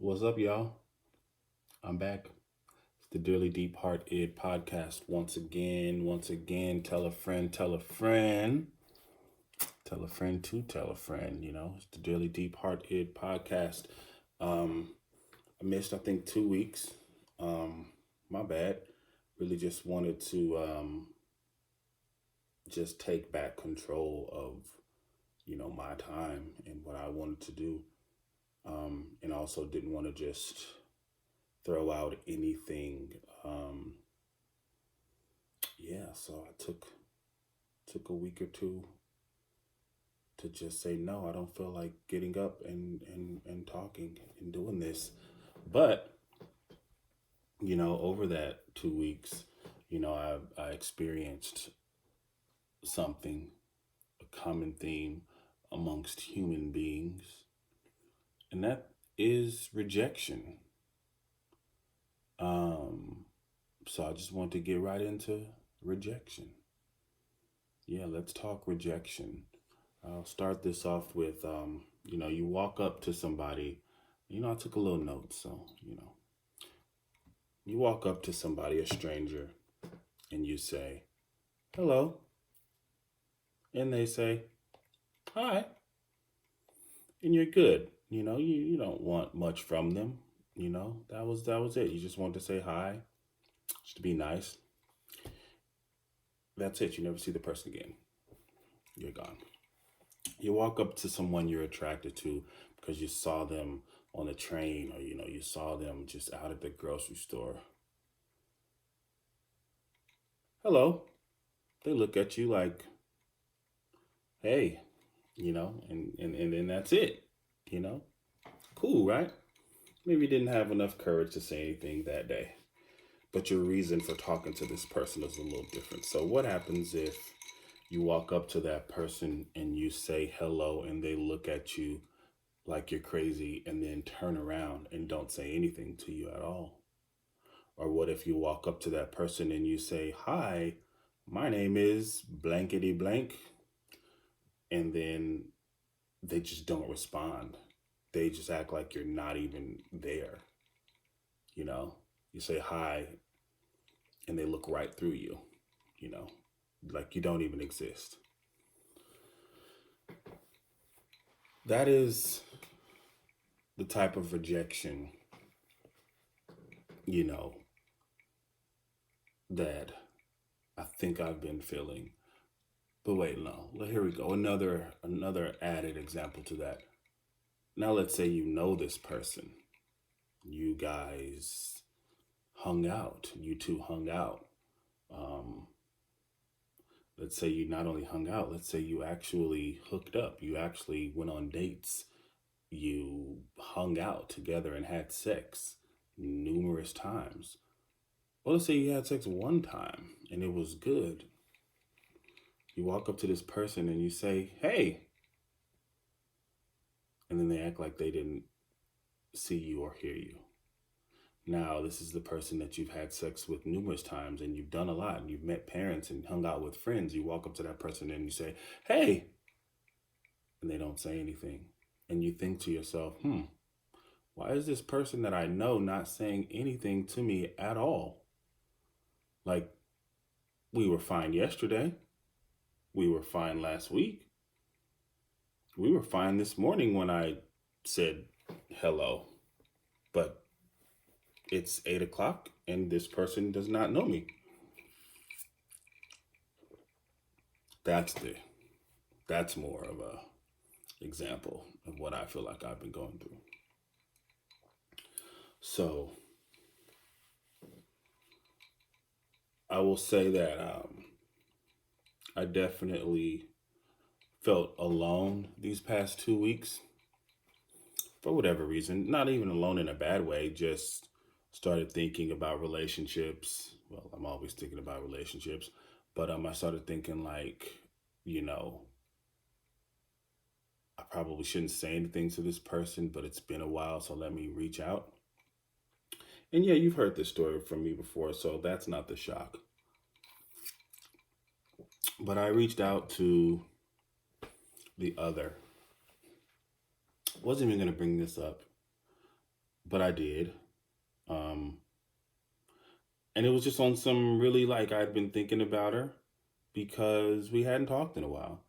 What's up, y'all? I'm back. It's the Dearly Deep Heart Id podcast once again. Once again, tell a friend, tell a friend, tell a friend to tell a friend. It's the Dearly Deep Heart Id podcast. Um, I missed, I think, 2 weeks. My bad. Really just wanted to just take back control of my time and what I wanted to do. And also didn't want to just throw out anything. Yeah, so I took a week or two to just say no. I don't feel like getting up and talking and doing this. But over that 2 weeks, I experienced something, a common theme amongst human beings, and that is rejection. Um, so I just want to get right into rejection. Yeah, let's talk rejection. I'll start this off with, you walk up to somebody. I took a little note, so, you walk up to somebody, a stranger, and you say, hello. And they say, hi. And you're good. You don't want much from them. That was it. You just want to say hi, just to be nice. That's it. You never see the person again. You're gone. You walk up to someone you're attracted to because you saw them on a train, or you saw them just out at the grocery store. Hello. They look at you like, hey, and then that's it. you know cool, right? Maybe you didn't have enough courage to say anything that day, but your reason for talking to this person is a little different. So what happens if you walk up to that person and you say hello and they look at you like you're crazy and then turn around and don't say anything to you at all? Or what if you walk up to that person and you say, hi, my name is blankety blank, and then they just don't respond? They just act like you're not even there. You know, you say hi and they look right through you, you know, like you don't even exist. That is the type of rejection, you know, that I think I've been feeling. But wait, no. Here we go. Another added example to that. Now let's say you know this person. You guys hung out. You two hung out. Um, let's say you not only hung out, let's say you actually hooked up. You actually went on dates. You hung out together and had sex numerous times. Well, let's say you had sex one time and it was good. You walk up to this person and you say, hey, and then they act like they didn't see you or hear you. Now, this is the person that you've had sex with numerous times and you've done a lot and you've met parents and hung out with friends. You walk up to that person and you say, hey, and they don't say anything. And you think to yourself, why is this person that I know not saying anything to me at all? Like, we were fine yesterday. We were fine last week. We were fine this morning when I said hello. But it's 8 o'clock and this person does not know me. That's the that's more of a example of what I feel like I've been going through. So I will say that I definitely felt alone these past 2 weeks for whatever reason. Not even alone in a bad way, just started thinking about relationships. Well, I'm always thinking about relationships, but I started thinking like, you know, I probably shouldn't say anything to this person, but it's been a while, so let me reach out. And yeah, you've heard this story from me before, so that's not the shock. But I reached out to the other. Wasn't even going to bring this up, but I did. Um, and it was just on some really like I'd been thinking about her because we hadn't talked in a while.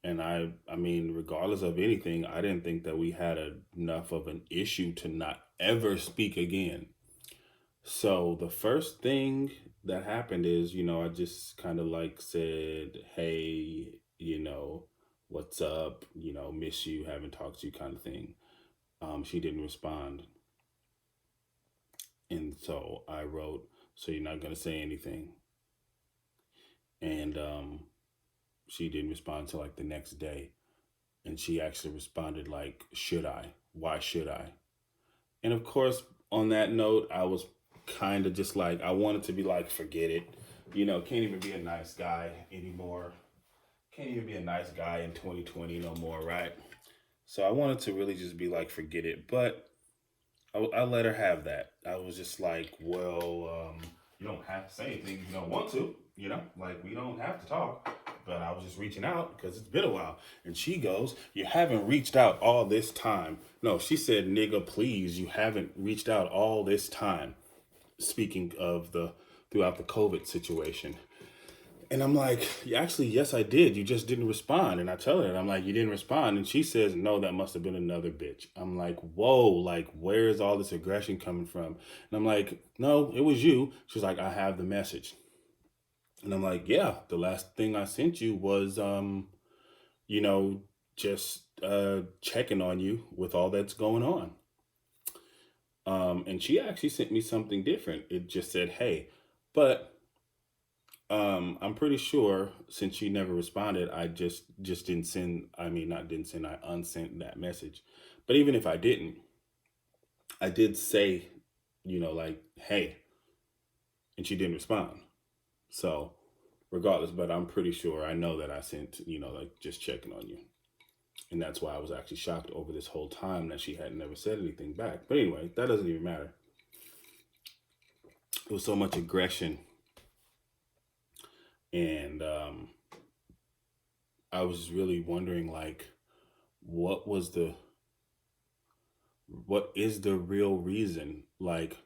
And I mean, regardless of anything, I didn't think that we had enough of an issue to not ever speak again. So the first thing that happened is, I just kind of like said, hey, what's up? Miss you, haven't talked to you kind of thing. She didn't respond. And so I wrote, so you're not going to say anything. And she didn't respond until like the next day. And she actually responded like, should I? Why should I? And of course, on that note, I was kind of just like, I wanted to be like, forget it. Can't even be a nice guy anymore. Can't even be a nice guy in 2020 no more, right? So I wanted to really just be like, forget it. But I let her have that. I was just like, well, you don't have to say anything if you don't want to, like we don't have to talk. But I was just reaching out because it's been a while. And she goes, you haven't reached out all this time. No, she said, nigga, please, you haven't reached out all this time. Speaking of throughout the COVID situation. And I'm like, actually, yes, I did. You just didn't respond. And I tell her, I'm like, you didn't respond. And she says, no, that must have been another bitch. I'm like, whoa, like, where is all this aggression coming from? And I'm like, no, it was you. She's like, I have the message. And I'm like, yeah, the last thing I sent you was, you know, just checking on you with all that's going on. And she actually sent me something different. It just said, hey, but I'm pretty sure since she never responded, I just didn't send. I mean, not didn't send. I unsent that message. But even if I didn't, I did say, like, hey, and she didn't respond. So, regardless, but I'm pretty sure I know that I sent, like just checking on you, and that's why I was actually shocked over this whole time that she had never said anything back. But anyway, that doesn't even matter. It was so much aggression, and I was really wondering, like, what was the what is the real reason, like,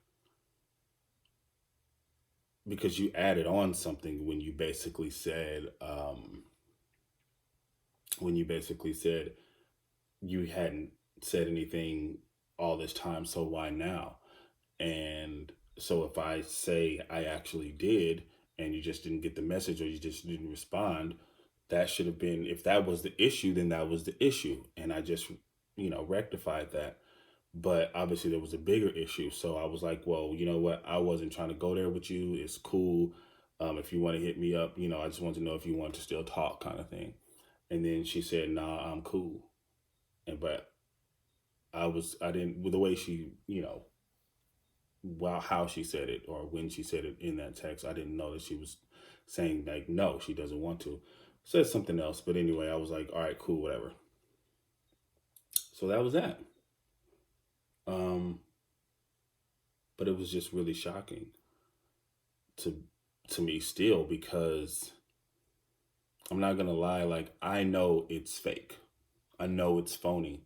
because you added on something when you basically said you hadn't said anything all this time, so why now? And so if I say I actually did and you just didn't get the message or you just didn't respond, that should have been, if that was the issue, then that was the issue, and I just rectified that. But obviously there was a bigger issue, so I was like, well, you know what, I wasn't trying to go there with you. It's cool. If you want to hit me up, I just want to know if you want to still talk, kind of thing. And then she said, nah, I'm cool. And but I didn't, with the way she, well, how she said it or when she said it in that text, I didn't know that she was saying like, no, she doesn't want to. Said something else, but anyway, I was like, all right, cool, whatever. So that was that. Um, but it was just really shocking to to me still, because I'm not gonna lie, like, I know it's fake. I know it's phony.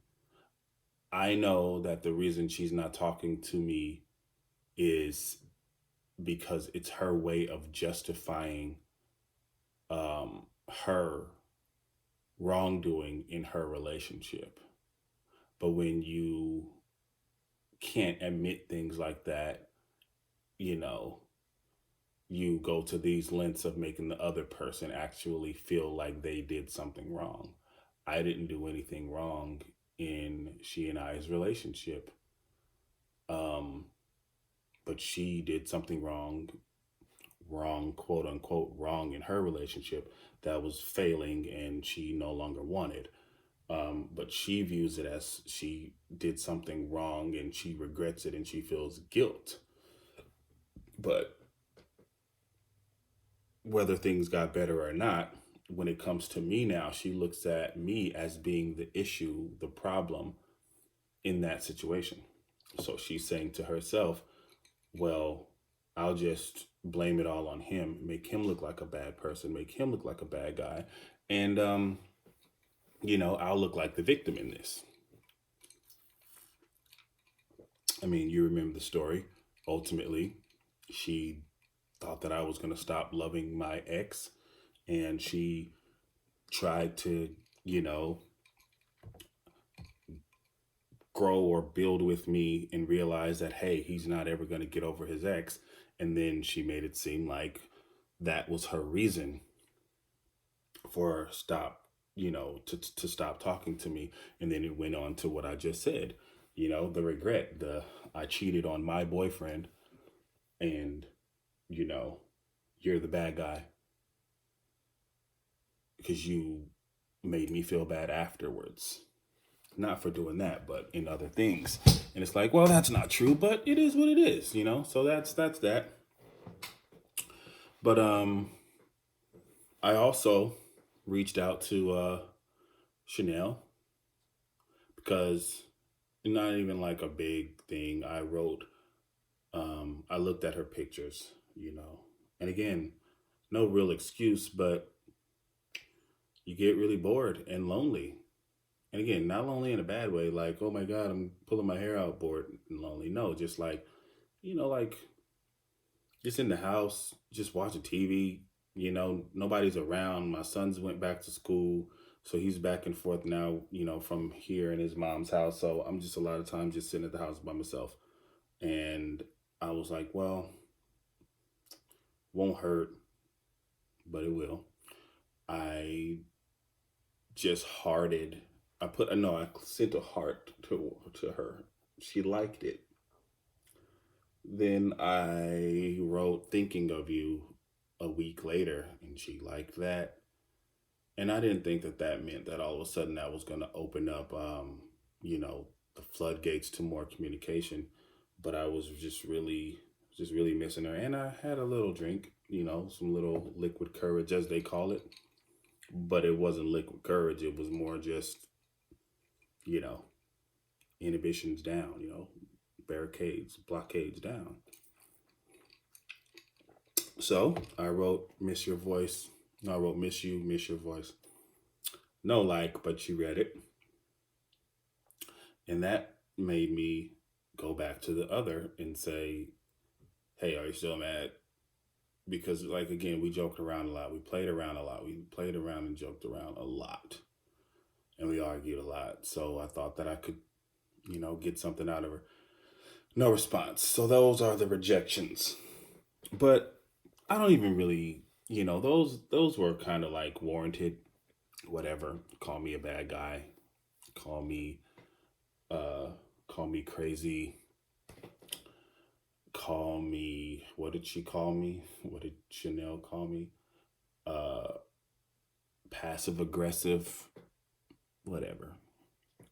I know that the reason she's not talking to me is because it's her way of justifying her wrongdoing in her relationship. But when you can't admit things like that, you know, you go to these lengths of making the other person actually feel like they did something wrong. I didn't do anything wrong in she and I's relationship. Um, but she did something wrong, quote unquote, wrong in her relationship that was failing and she no longer wanted. But she views it as she did something wrong and she regrets it and she feels guilt. But whether things got better or not, when it comes to me now, she looks at me as being the issue, the problem in that situation. So she's saying to herself, well, I'll just blame it all on him, make him look like a bad person, make him look like a bad guy. And, I'll look like the victim in this. I mean, you remember the story. Ultimately, she thought that I was going to stop loving my ex, and she tried to, you know, grow or build with me and realize that, hey, he's not ever going to get over his ex. And then she made it seem like that was her reason for stop, to stop talking to me. And then it went on to what I just said, the regret, the I cheated on my boyfriend, and you know you're the bad guy because you made me feel bad afterwards, not for doing that but in other things. And it's like, well, that's not true, but it is what it is, so that's that. But I also reached out to Chanel, because not even like a big thing. I wrote, I looked at her pictures, and again, no real excuse, but you get really bored and lonely. And again, not lonely in a bad way, like, oh my God, I'm pulling my hair out, bored and lonely. No, just like, like just in the house, just watching TV. Nobody's around. My sons went back to school, so he's back and forth now, from here in his mom's house. So I'm just a lot of times just sitting at the house by myself. And I was like, well, won't hurt, but it will. I just hearted. I put no. I sent a heart to her. She liked it. Then I wrote "thinking of you" a week later, and she liked that. And I didn't think that that meant that all of a sudden that was going to open up, the floodgates to more communication. But I was just really missing her, and I had a little drink, some little liquid courage, as they call it. But it wasn't liquid courage; it was more just, you know, inhibitions down, barricades, blockades down. So I wrote "miss your voice." No, I wrote "miss you, miss your voice." No like, but she read it, and that made me go back to the other and say, "Hey, are you still mad?" Because, like, again, we joked around a lot. We played around a lot. We played around and joked around a lot, and we argued a lot. So I thought that I could, get something out of her. No response. So those are the rejections. But I don't even really, those were kind of like warranted. Whatever. Call me a bad guy. Call me, uh, call me crazy. Call me. What did she call me? What did Chanel call me? Uh, Passive aggressive. Whatever.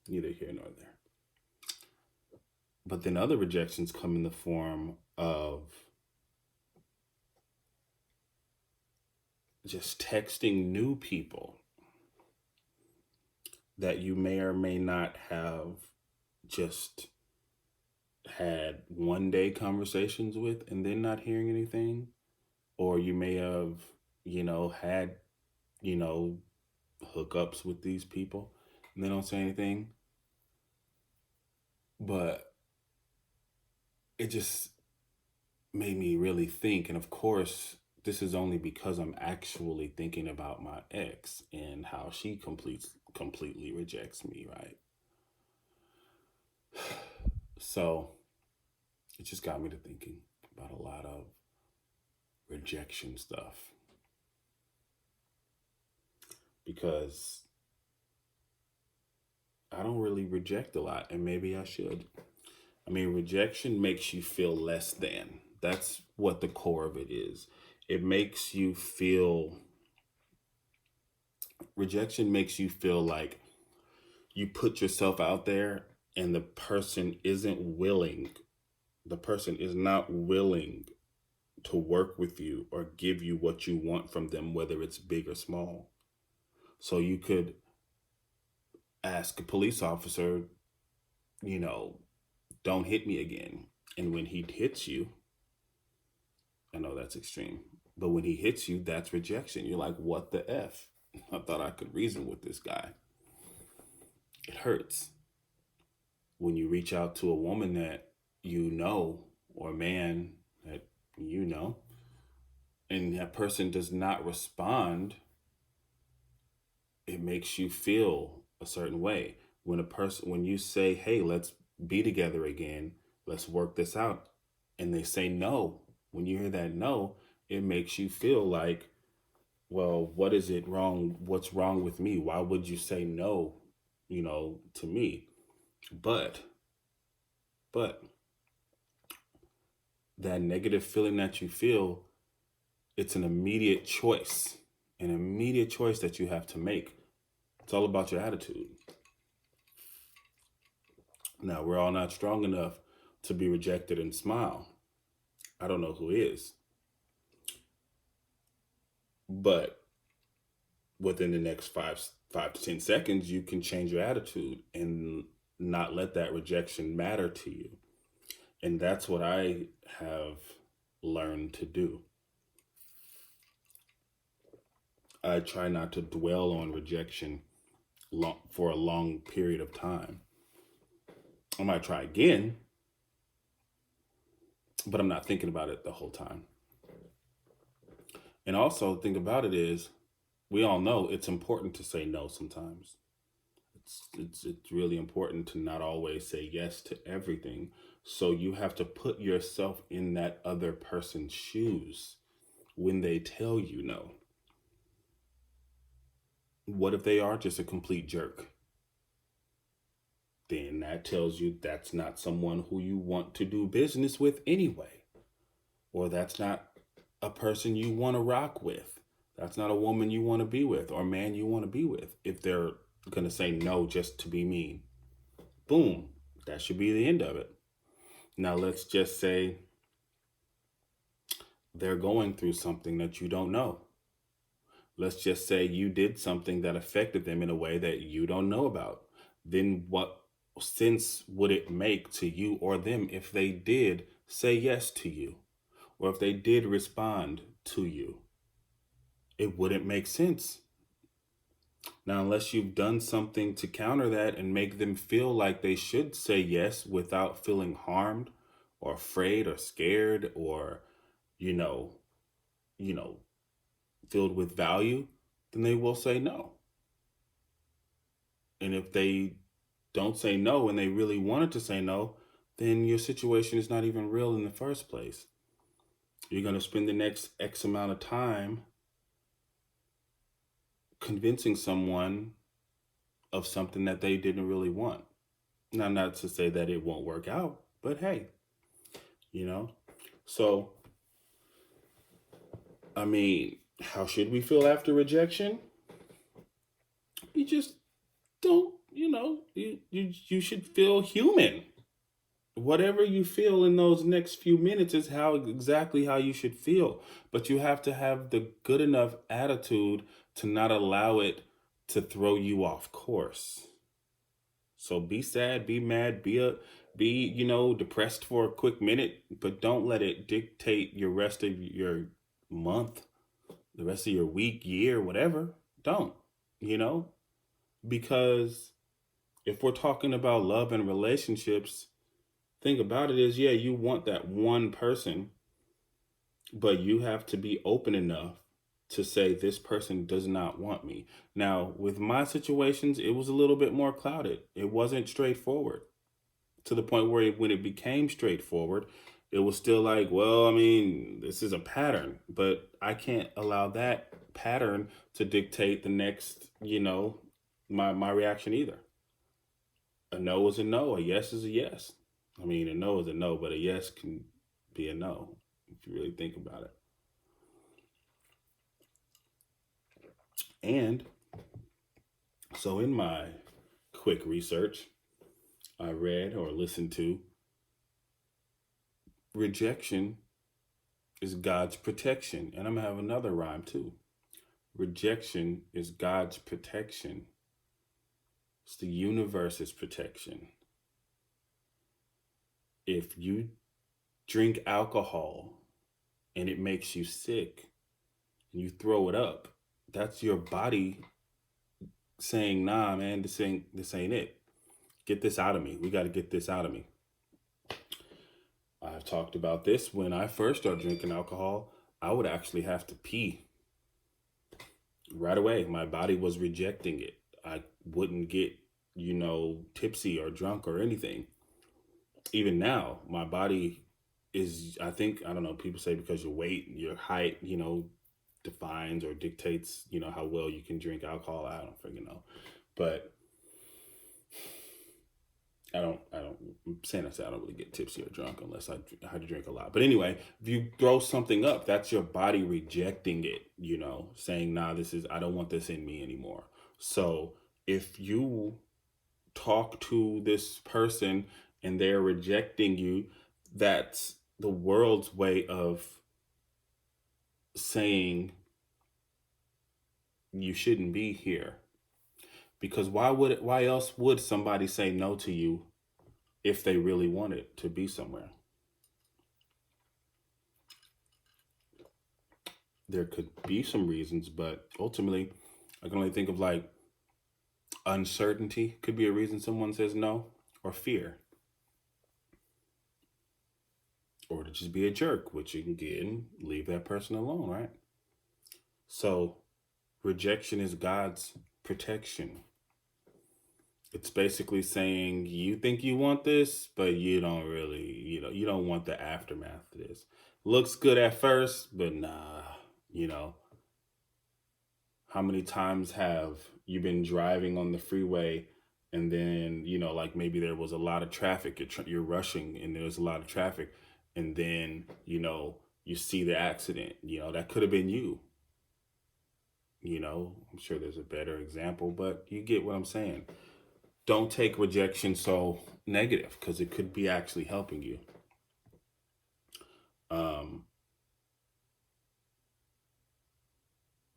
Neither here nor there. But then other rejections come in the form of just texting new people that you may or may not have just had 1 day conversations with and then not hearing anything. Or you may have, had, you know, hookups with these people and they don't say anything. But it just made me really think. And of course, this is only because I'm actually thinking about my ex and how she completely rejects me, right? So it just got me to thinking about a lot of rejection stuff, because I don't really reject a lot, and maybe I should. I mean, rejection makes you feel less than. That's what the core of it is. It makes you feel, rejection makes you feel like you put yourself out there and the person is not willing to work with you or give you what you want from them, whether it's big or small. So you could ask a police officer, you know, don't hit me again. And when he hits you, I know that's extreme, but when he hits you, that's rejection. You're like, what the F? I thought I could reason with this guy. It hurts when you reach out to a woman that you know, or a man that you know, and that person does not respond, it makes you feel a certain way. When you say, "Hey, let's be together again, let's work this out," and they say no, when you hear that no, it makes you feel like, well, what is it wrong? What's wrong with me? Why would you say no, to me? But, but that negative feeling that you feel, it's an immediate choice that you have to make. It's all about your attitude. Now, we're all not strong enough to be rejected and smile. I don't know who is, but within the next five to 10 seconds, you can change your attitude and not let that rejection matter to you. And that's what I have learned to do. I try not to dwell on rejection for a long period of time. I might try again, but I'm not thinking about it the whole time. And also, the thing about it is, we all know it's important to say no sometimes. It's really important to not always say yes to everything. So you have to put yourself in that other person's shoes when they tell you no. What if they are just a complete jerk? Then that tells you that's not someone who you want to do business with anyway. Or that's not a person you want to rock with. That's not a woman you want to be with or a man you want to be with. If they're going to say no just to be mean, boom, that should be the end of it. Now, let's just say they're going through something that you don't know. Let's just say you did something that affected them in a way that you don't know about. Then what sense would it make to you or them if they did say yes to you, or if they did respond to you? It wouldn't make sense. Now, unless you've done something to counter that and make them feel like they should say yes without feeling harmed or afraid or scared or, you know, you know, filled with value, then they will say no. And if they don't say no and they really wanted to say no, then your situation is not even real in the first place. You're going to spend the next X amount of time convincing someone of something that they didn't really want. Now, not to say that it won't work out, but hey, So, I mean, how should we feel after rejection? You just don't, you should feel human. Whatever you feel in those next few minutes is exactly how you should feel. But you have to have the good enough attitude to not allow it to throw you off course. So be sad, be mad, be depressed for a quick minute, but don't let it dictate your rest of your month, the rest of your week, year, whatever. Don't, you know, because if we're talking about love and relationships, thing about it is, yeah, you want that one person, but you have to be open enough to say this person does not want me. Now, with my situations, it was a little bit more clouded. It wasn't straightforward to the point where when it became straightforward, it was still like, well, I mean, this is a pattern, but I can't allow that pattern to dictate the next, my reaction either. A no is a no, a yes is a yes. I mean, a no is a no, but a yes can be a no if you really think about it. And so, in my quick research, I read or listened to rejection is God's protection. And I'm going to have another rhyme too. Rejection is God's protection. It's the universe's protection. If you drink alcohol and it makes you sick and you throw it up, that's your body saying, nah, man, this ain't it. Get this out of me. We got to get this out of me. I've talked about this. When I first started drinking alcohol, I would actually have to pee right away. My body was rejecting it. I wouldn't get, tipsy or drunk or anything. Even now, my body is, I think, I don't know, people say because your weight, your height, defines or dictates, how well you can drink alcohol. I don't freaking know. But I'm saying I don't really get tipsy or drunk unless I had to drink a lot. But anyway, if you throw something up, that's your body rejecting it, saying, nah, I don't want this in me anymore. So if you talk to this person and they're rejecting you, that's the world's way of saying you shouldn't be here. Because why else would somebody say no to you if they really wanted to be somewhere? There could be some reasons, but ultimately I can only think of like uncertainty could be a reason someone says no, or fear, or to just be a jerk, which you can get and leave that person alone, right? So rejection is God's protection. It's basically saying you think you want this, but you don't really, you don't want the aftermath of this. Looks good at first, but nah, you know. How many times have you been driving on the freeway and then, like maybe there was a lot of traffic, you're rushing and there's a lot of traffic, and then, you see the accident, that could have been you. I'm sure there's a better example, but you get what I'm saying. Don't take rejection so negative because it could be actually helping you. Um,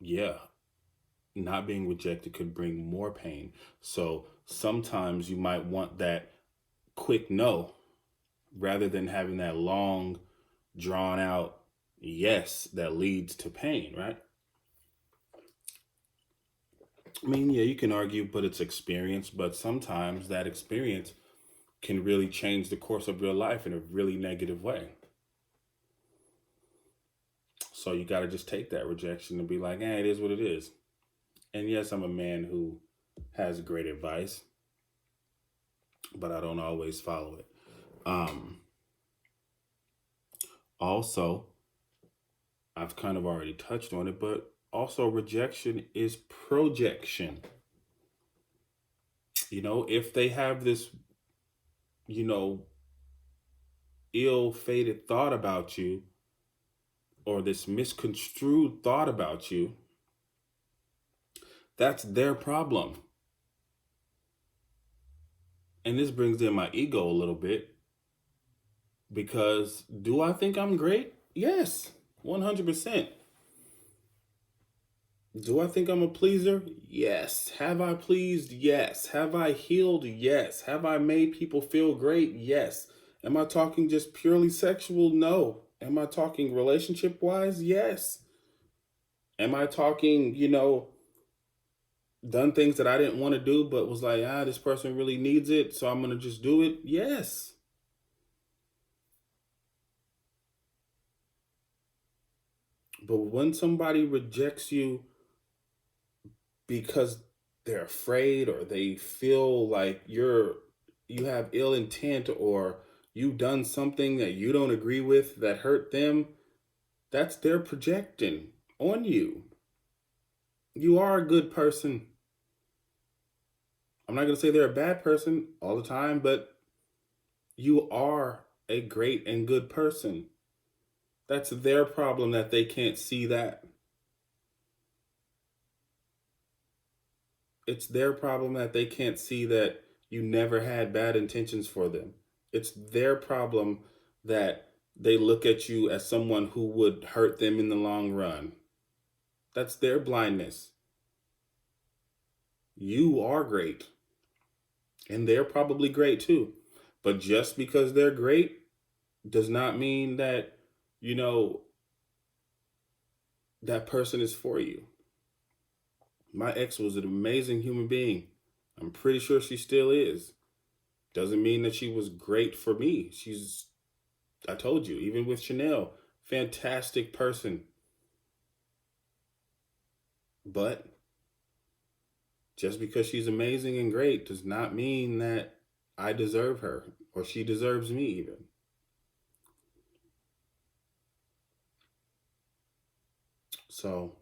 yeah, not being rejected could bring more pain. So sometimes you might want that quick no rather than having that long, drawn out yes that leads to pain, right? I mean, yeah, you can argue, but it's experience. But sometimes that experience can really change the course of your life in a really negative way. So you got to just take that rejection and be like, it is what it is. And yes, I'm a man who has great advice, but I don't always follow it. Also, I've kind of already touched on it, but also rejection is projection. If they have this, you know, ill-fated thought about you or this misconstrued thought about you, that's their problem. And this brings in my ego a little bit because do I think I'm great? Yes, 100%. Do I think I'm a pleaser? Yes. Have I pleased? Yes. Have I healed? Yes. Have I made people feel great? Yes. Am I talking just purely sexual? No. Am I talking relationship wise? Yes. Am I talking, done things that I didn't want to do, but was like, this person really needs it, so I'm going to just do it? Yes. But when somebody rejects you because they're afraid or they feel like you have ill intent or you've done something that you don't agree with that hurt them, that's their projecting on you. You are a good person. I'm not going to say they're a bad person all the time, but you are a great and good person. That's their problem that they can't see that. It's their problem that they can't see that you never had bad intentions for them. It's their problem that they look at you as someone who would hurt them in the long run. That's their blindness. You are great. And they're probably great too. But just because they're great does not mean that, you know, that person is for you. My ex was an amazing human being. I'm pretty sure she still is. Doesn't mean that she was great for me. She's I told you, even with Chanel, fantastic person. But just because she's amazing and great does not mean that I deserve her or she deserves me, even. So,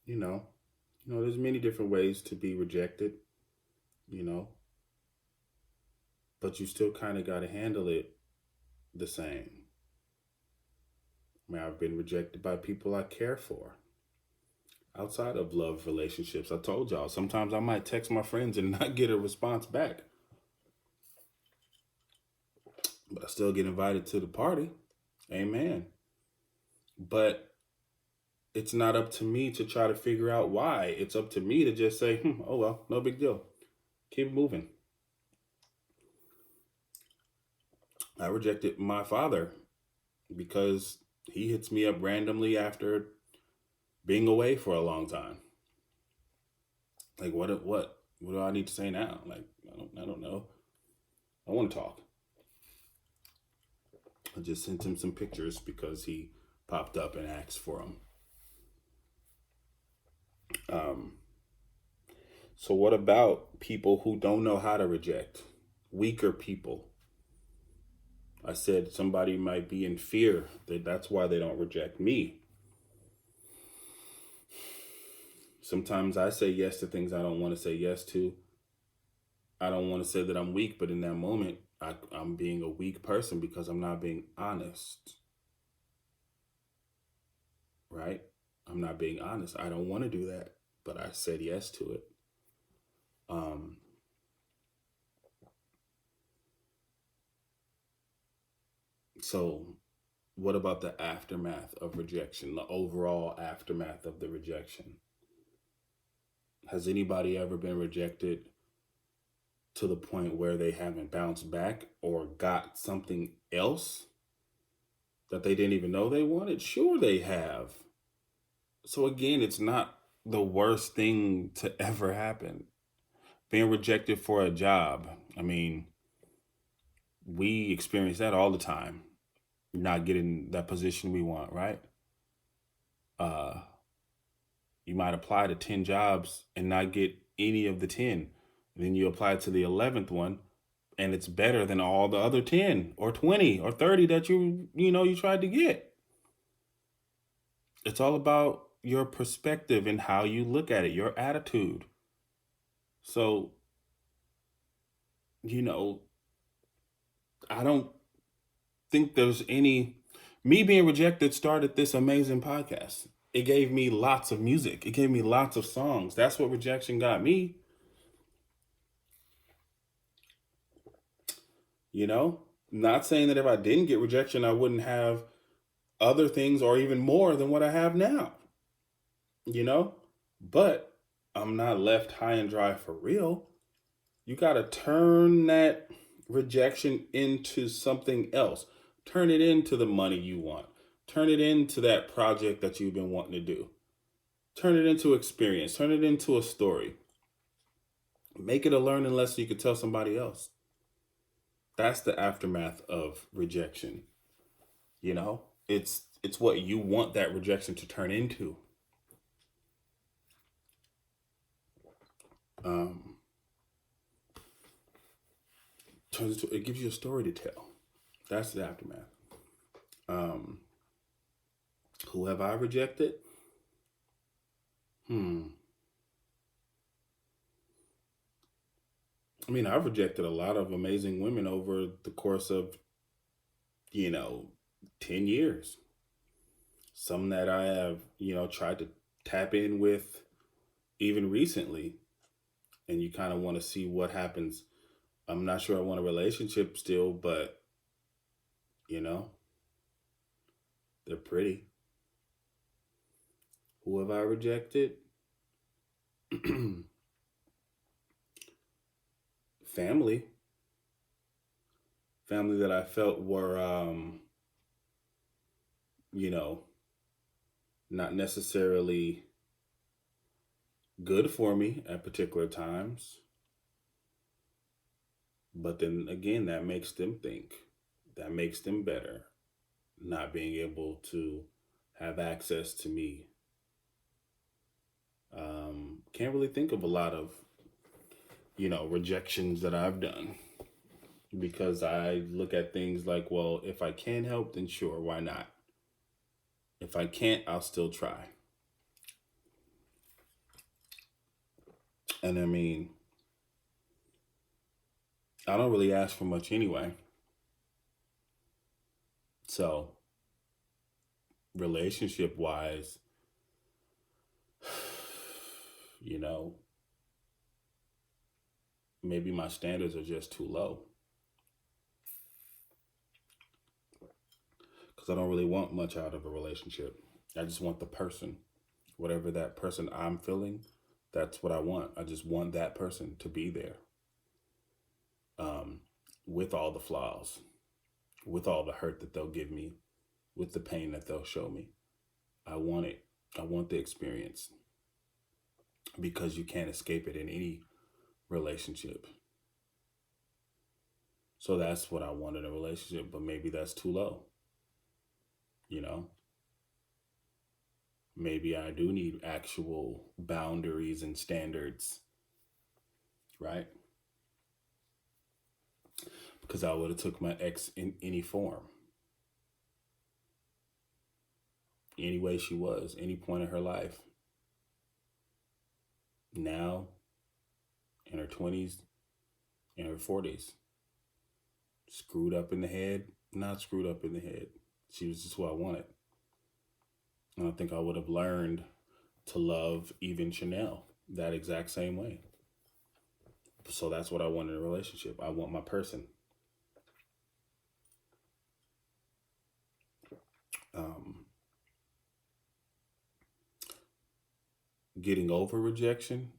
you know, there's many different ways to be rejected, you know, but you still kind of got to handle it the same. I mean, I've been rejected by people I care for outside of love relationships. I told y'all, sometimes I might text my friends and not get a response back, but I still get invited to the party. Amen. But it's not up to me to try to figure out why. It's up to me to just say, oh, well, no big deal. Keep moving. I rejected my father because he hits me up randomly after being away for a long time. Like, what do I need to say now? Like, I don't know. I want to talk. I just sent him some pictures because he popped up and asked for them. Um, so what about people who don't know how to reject? Weaker people. I said somebody might be in fear. That's why they don't reject me. Sometimes I say yes to things I don't want to say yes to. I don't want to say that I'm weak, but in that moment, I'm being a weak person because I'm not being honest. Right? I'm not being honest. I don't want to do that, but I said yes to it. Um, so, what about the aftermath of rejection, the overall aftermath of the rejection? Has anybody ever been rejected to the point where they haven't bounced back or got something else that they didn't even know they wanted? Sure, they have. So, again, it's not the worst thing to ever happen. Being rejected for a job, I mean, we experience that all the time. Not getting that position we want, right? Uh, you might apply to 10 jobs and not get any of the 10. And then you apply to the 11th one and it's better than all the other 10 or 20 or 30 that you tried to get. It's all about your perspective and how you look at it, your attitude. So, you know, I don't think there's any me being rejected started this amazing podcast. It gave me lots of music. It gave me lots of songs. That's what rejection got me. You know, not saying that if I didn't get rejection, I wouldn't have other things or even more than what I have now. You know, but I'm not left high and dry for real. You got to turn that rejection into something else. Turn it into the money you want. Turn it into that project that you've been wanting to do. Turn it into experience. Turn it into a story. Make it a learning lesson you could tell somebody else. That's the aftermath of rejection. You know, it's what you want that rejection to turn into. Um, it gives you a story to tell. That's the aftermath. Um, who have I rejected? Hmm. I mean, I've rejected a lot of amazing women over the course of, you know, 10 years. Some that I have, tried to tap in with even recently. And you kind of want to see what happens. I'm not sure I want a relationship still, but, you know, they're pretty. Who have I rejected? Family. Family that I felt were, you know, not necessarily good for me at particular times. But then again, that makes them think. that makes them better, not being able to have access to me. Can't really think of a lot of, rejections that I've done because I look at things like, well, if I can help, then sure, why not? If I can't, I'll still try. And I mean, I don't really ask for much anyway. So, relationship wise, you know, maybe my standards are just too low because I don't really want much out of a relationship. I just want the person, whatever that person I'm feeling, that's what I want. I just want that person to be there, um, with all the flaws, with all the hurt that they'll give me, with the pain that they'll show me. I want it. I want the experience because you can't escape it in any relationship. So that's what I want in a relationship, but maybe that's too low, you know? Maybe I do need actual boundaries and standards, right? Because I would have took my ex in any form, any way she was, any point in her life. Now, in her 20s, in her 40s, screwed up in the head, not screwed up in the head. She was just who I wanted. And I think I would have learned to love even Chanel that exact same way. So that's what I want in a relationship. I want my person. Um, Getting over rejection,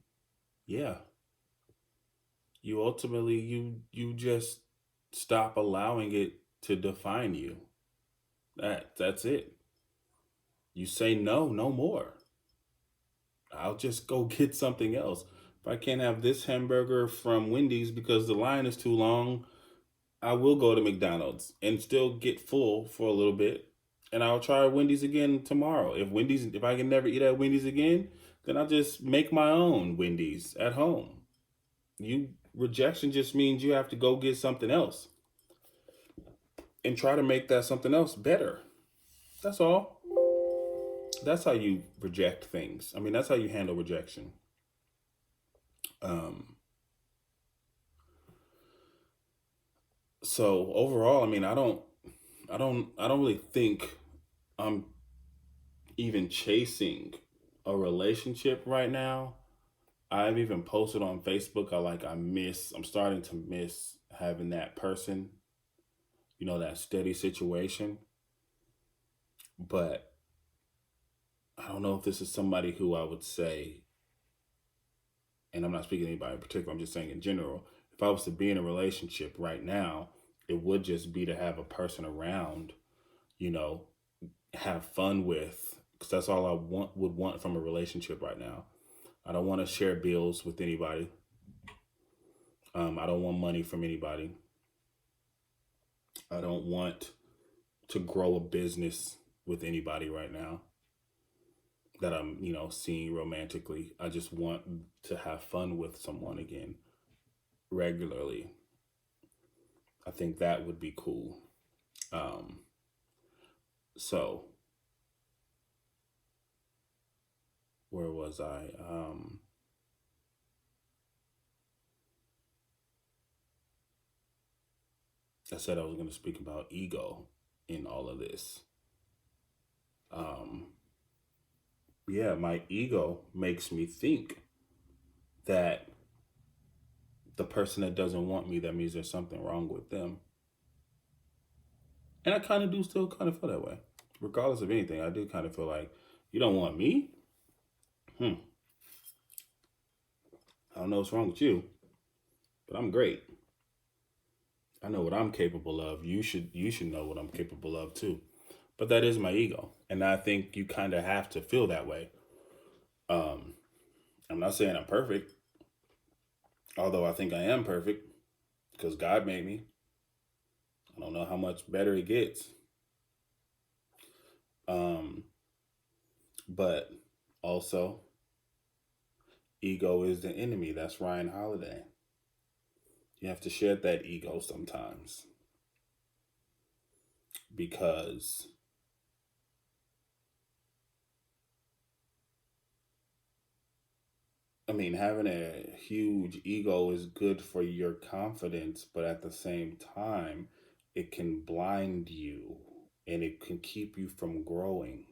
yeah. You ultimately you just stop allowing it to define you. That's it. You say no, no more. I'll just go get something else. If I can't have this hamburger from Wendy's because the line is too long, I will go to McDonald's and still get full for a little bit. And I'll try Wendy's again tomorrow. If I can never eat at Wendy's again, then I'll just make my own Wendy's at home. Rejection just means you have to go get something else and try to make that something else better. That's all. That's how you reject things. I mean, that's how you handle rejection. Um, so overall, I mean, I don't really think I'm even chasing a relationship right now. I've even posted on Facebook. I'm starting to miss having that person, that steady situation. But I don't know if this is somebody who I would say, and I'm not speaking to anybody in particular, I'm just saying in general, if I was to be in a relationship right now, it would just be to have a person around, you know, have fun with, because that's all I would want from a relationship right now. I don't want to share bills with anybody. I don't want money from anybody. I don't want to grow a business with anybody right now that I'm, seeing romantically. I just want to have fun with someone again regularly. I think that would be cool. Um, so where was I? I said I was going to speak about ego in all of this. Um, yeah, my ego makes me think that the person that doesn't want me, that means there's something wrong with them. And I kind of do still kind of feel that way. Regardless of anything, I do kind of feel like, you don't want me? I don't know what's wrong with you, but I'm great. I know what I'm capable of. You should know what I'm capable of too. But that is my ego. And I think you kind of have to feel that way. Um, I'm not saying I'm perfect, although I think I am perfect because God made me. I don't know how much better it gets. Um, but also, ego is the enemy. That's Ryan Holiday. You have to shed that ego sometimes because, I mean, having a huge ego is good for your confidence, but at the same time, it can blind you and it can keep you from growing,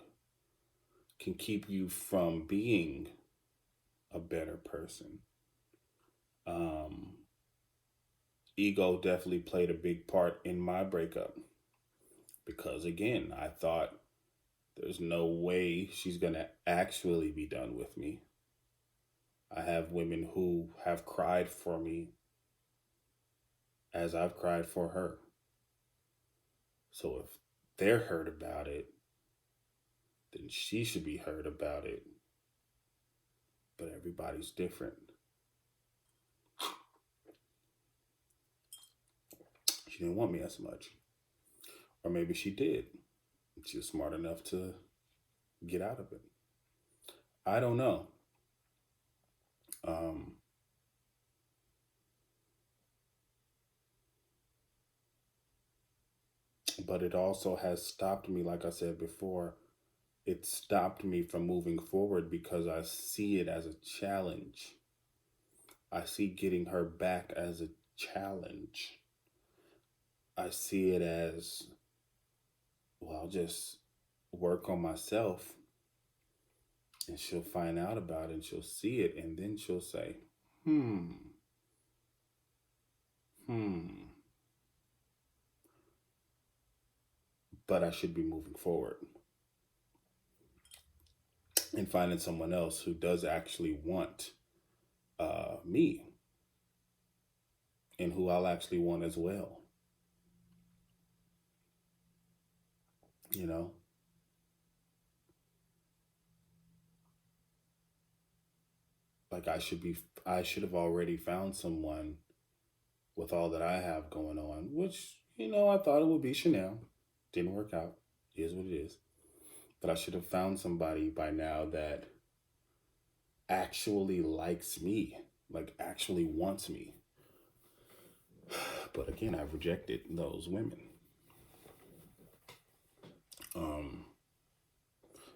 can keep you from being a better person. Um, Ego definitely played a big part in my breakup because, again, I thought there's no way she's going to actually be done with me. I have women who have cried for me as I've cried for her. So if they're hurt about it, then she should be hurt about it. But everybody's different. She didn't want me as much. Or maybe she did. She was smart enough to get out of it. I don't know. Um, but it also has stopped me, like I said before, it stopped me from moving forward because I see it as a challenge. I see getting her back as a challenge. I see it as, well, I'll just work on myself and she'll find out about it and she'll see it and then she'll say, hmm, hmm, but I should be moving forward and finding someone else who does actually want me and who I'll actually want as well. You know, like I should have already found someone with all that I have going on, which, I thought it would be Chanel. Didn't work out. It is what it is. But I should have found somebody by now that actually likes me, like actually wants me. But again, I've rejected those women. Um,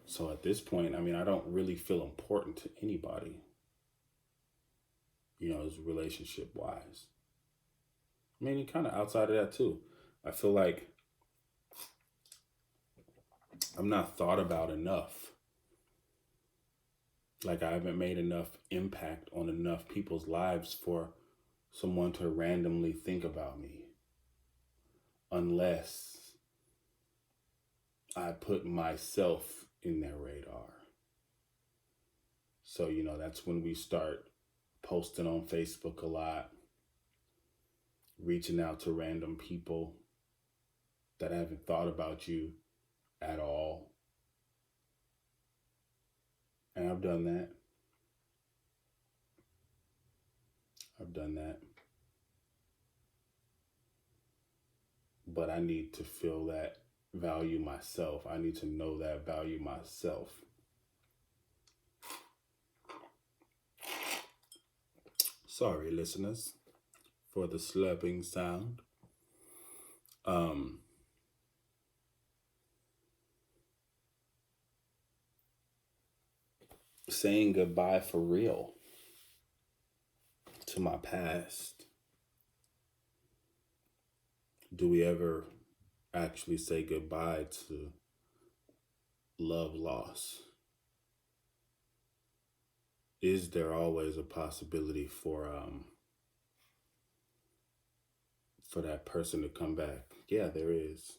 so at this point, I mean, I don't really feel important to anybody, as relationship wise. I mean, kind of outside of that too. I feel like I'm not thought about enough. Like I haven't made enough impact on enough people's lives for someone to randomly think about me unless I put myself in their radar. So, that's when we start posting on Facebook a lot, reaching out to random people that haven't thought about you at all. And I've done that. I've done that. But I need to feel that value myself. I need to know that value myself. Sorry, listeners, for the slurping sound. Um, Saying goodbye for real to my past. Do we ever actually say goodbye to love loss? Is there always a possibility for that person to come back? Yeah, there is.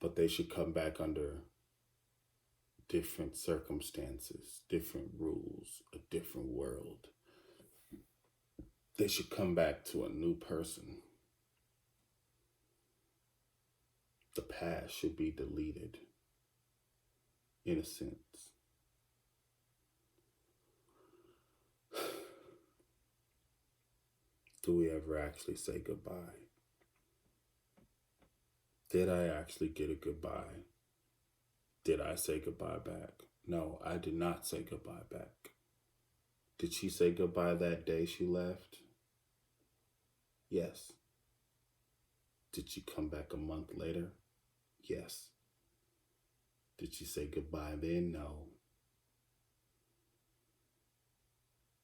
But they should come back under different circumstances, different rules, a different world. They should come back to a new person. The past should be deleted, in a sense. Do we ever actually say goodbye? Did I actually get a goodbye? Did I say goodbye back? No, I did not say goodbye back. Did she say goodbye that day she left? Yes. Did she come back a month later? Yes. Did she say goodbye then? No.